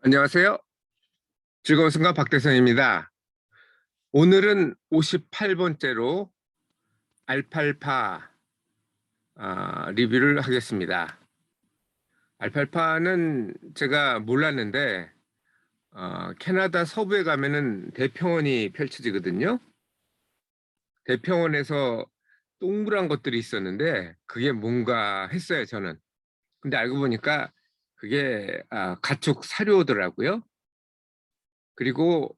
안녕하세요. 즐거운 순간 박대성입니다. 오늘은 58번째로 알팔파 리뷰를 하겠습니다. 알팔파는 제가 몰랐는데 캐나다 서부에 가면은 대평원이 펼쳐지거든요. 대평원에서 동그란 것들이 있었는데 그게 뭔가 했어요, 저는. 근데 알고 보니까 그게 가축 사료더라고요. 그리고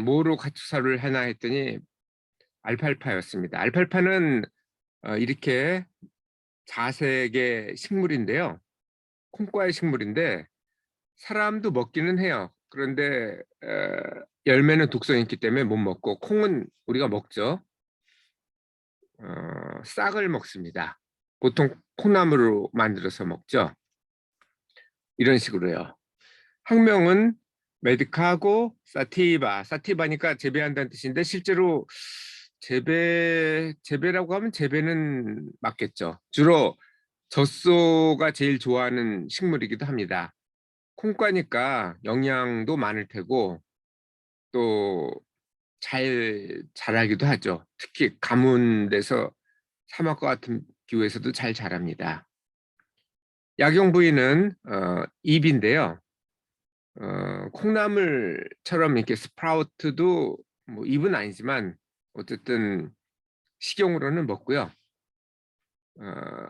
뭐로 가축 사료를 하나 했더니 알팔파였습니다. 알팔파는 이렇게 자색의 식물인데요. 콩과의 식물인데 사람도 먹기는 해요. 그런데 열매는 독성이 있기 때문에 못 먹고 콩은 우리가 먹죠. 싹을 먹습니다. 보통 콩나물로 만들어서 먹죠. 이런 식으로요. 학명은 메디카고 사티바. 사티바니까 재배한다는 뜻인데 실제로 재배라고 하면 재배는 맞겠죠. 주로 젖소가 제일 좋아하는 식물이기도 합니다. 콩과니까 영양도 많을 테고 또 잘 자라기도 하죠. 특히 가뭄 데서 사막과 같은 기후에서도 잘 자랍니다. 약용 부위는 잎인데요. 콩나물처럼 이렇게 스프라우트도 뭐 잎은 아니지만 어쨌든 식용으로는 먹고요. 어,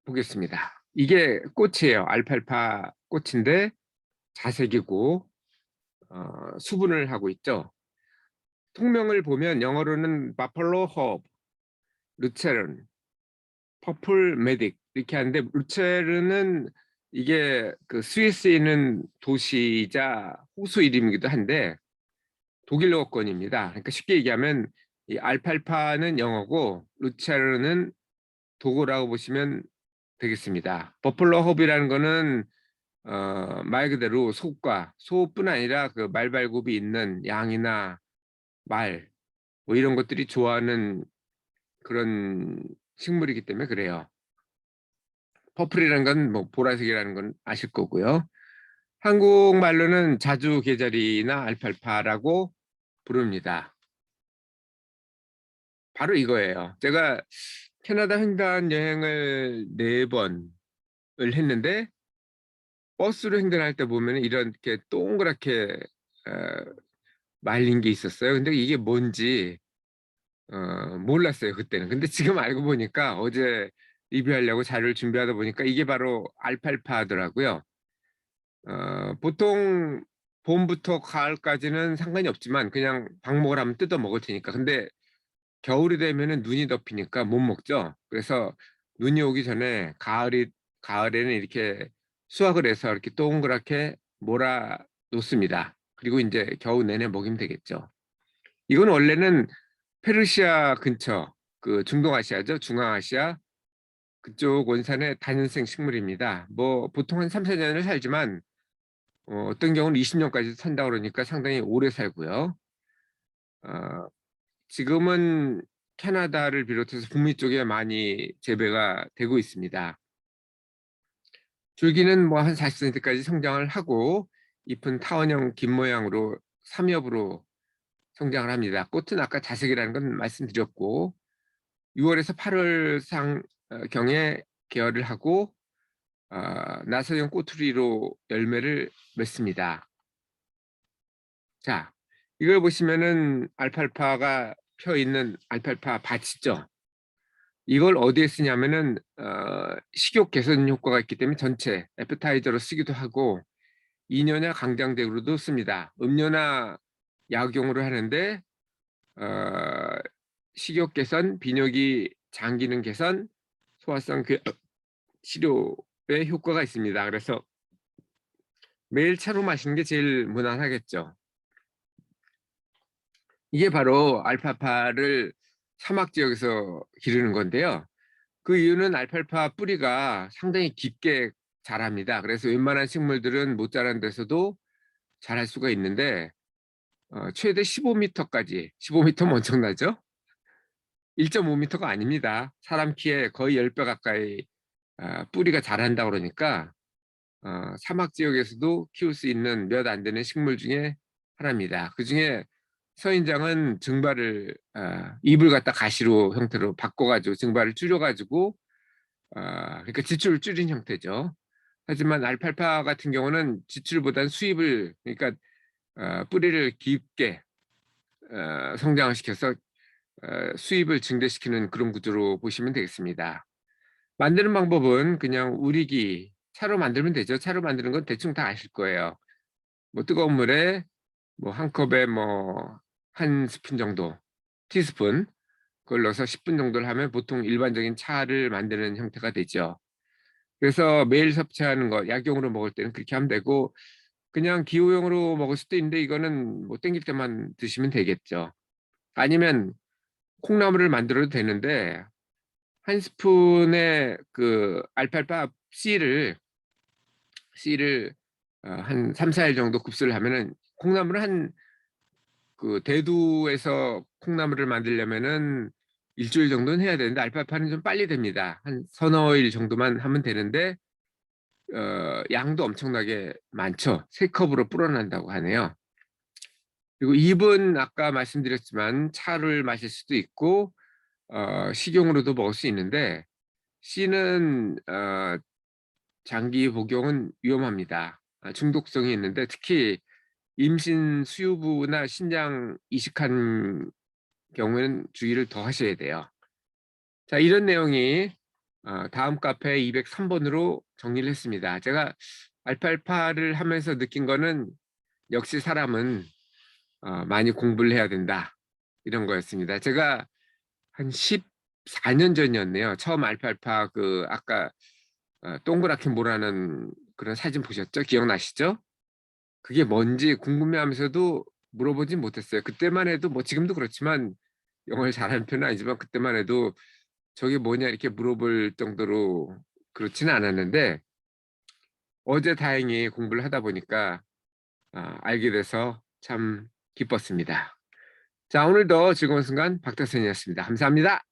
보겠습니다. 이게 꽃이에요. 알팔파 꽃인데 자색이고 수분을 하고 있죠. 통명을 보면 영어로는 바팔로 허브, 루체른, 퍼플 메딕 이렇게 하는데 루체른은 이게 그 스위스에 있는 도시이자 호수 이름이기도 한데 독일어권입니다. 그러니까 쉽게 얘기하면 이 알팔파는 영어고 루체르는 독어라고 보시면 되겠습니다. 버플러 홉이라는 거는 말 그대로 소과 소뿐 아니라 그 말발굽이 있는 양이나 말 뭐 이런 것들이 좋아하는 그런 식물이기 때문에 그래요. 퍼플이라는 건 뭐 보라색이라는 건 아실 거고요. 한국말로는 자주 계절이나 알팔파라고 부릅니다. 바로 이거예요. 제가 캐나다 횡단 여행을 4번을 했는데 버스로 횡단할 때 보면 이렇게 동그랗게 어, 말린 게 있었어요. 근데 이게 뭔지 몰랐어요, 그때는. 근데 지금 알고 보니까 어제 리뷰하려고 자료를 준비하다 보니까 이게 바로 알팔파더라고요. 보통 봄부터 가을까지는 상관이 없지만 그냥 방목을 하면 뜯어 먹을 테니까. 근데 겨울이 되면은 눈이 덮이니까 못 먹죠. 그래서 눈이 오기 전에 가을에는 이렇게 수확을 해서 이렇게 동그랗게 몰아 놓습니다. 그리고 이제 겨우 내내 먹이면 되겠죠. 이건 원래는 페르시아 근처 그 중동아시아죠. 중앙아시아 그쪽 원산의 다년생 식물입니다. 뭐 보통 한 3, 4년을 살지만 어떤 경우는 20년까지 산다 그러니까 상당히 오래 살고요. 어, 지금은 캐나다를 비롯해서 북미 쪽에 많이 재배가 되고 있습니다. 줄기는 뭐 한 40cm까지 성장을 하고 잎은 타원형 긴 모양으로 삼엽으로 성장을 합니다. 꽃은 아까 자색이라는 건 말씀드렸고 6월에서 8월 경에 개화를 하고 나사형 꼬투리로 열매를 맺습니다. 자, 이걸 보시면은 알팔파가 펴 있는 알팔파 밭이죠. 이걸 어디에 쓰냐면은 식욕 개선 효과가 있기 때문에 전체 애프타이저로 쓰기도 하고 이뇨나 강장제로도 씁니다. 음료나 약용으로 하는데 어, 식욕 개선, 비뇨기 장 기능 개선, 소화성 치료에 효과가 있습니다. 그래서 매일 차로 마시는 게 제일 무난하겠죠. 이게 바로 알파파를 사막 지역에서 기르는 건데요. 그 이유는 알팔파 뿌리가 상당히 깊게 자랍니다. 그래서 웬만한 식물들은 못 자란 데서도 자랄 수가 있는데 최대 15m까지, 15m면 엄청나죠? 1.5m가 아닙니다. 사람 키에 거의 10배 가까이 뿌리가 자란다 그러니까 사막 지역에서도 키울 수 있는 몇 안 되는 식물 중에 하나입니다. 그중에 서인장은 증발을 잎을 갖다 가시로 형태로 바꿔가지고 증발을 줄여가지고 그러니까 지출을 줄인 형태죠. 하지만 알팔파 같은 경우는 지출보다는 수입을 그러니까 뿌리를 깊게 성장을 시켜서 수입을 증대시키는 그런 구조로 보시면 되겠습니다. 만드는 방법은 그냥 우리기 차로 만들면 되죠. 차로 만드는 건 대충 다 아실 거예요. 뭐 뜨거운 물에 뭐 한 컵에 뭐 한 스푼 정도, 티스푼 그걸 넣어서 10분 정도를 하면 보통 일반적인 차를 만드는 형태가 되죠. 그래서 매일 섭취하는 거, 약용으로 먹을 때는 그렇게 하면 되고 그냥 기호용으로 먹을 수도 있는데 이거는 뭐 땡길 때만 드시면 되겠죠. 아니면 콩나물을 만들어도 되는데 한 스푼의 그 알팔파 씨를 한 3, 4일 정도 급수를 하면은 콩나물은 한 그 대두에서 콩나물을 만들려면은 일주일 정도는 해야 되는데 알팔파는 좀 빨리 됩니다. 한 서너 일 정도만 하면 되는데 양도 엄청나게 많죠. 3컵으로 불어난다고 하네요. 그리고 잎은 아까 말씀드렸지만 차를 마실 수도 있고 식용으로도 먹을 수 있는데 씨는 장기 복용은 위험합니다. 중독성이 있는데 특히 임신 수유부나 신장 이식한 경우에는 주의를 더 하셔야 돼요. 자, 이런 내용이 다음 카페 203번으로 정리를 했습니다. 제가 알팔파를 하면서 느낀 거는 역시 사람은 많이 공부를 해야 된다. 이런 거였습니다. 제가 한 14년 전이었네요. 처음 알팔파 그 아까 동그랗게 모라는 그런 사진 보셨죠? 기억나시죠? 그게 뭔지 궁금해하면서도 물어보진 못했어요. 그때만 해도 뭐 지금도 그렇지만 영어를 잘하는 편은 아니지만 그때만 해도 저게 뭐냐 이렇게 물어볼 정도로 그렇지는 않았는데 어제 다행히 공부를 하다 보니까 알게 돼서 참 기뻤습니다. 자, 오늘도 즐거운 순간 박태선이었습니다. 감사합니다.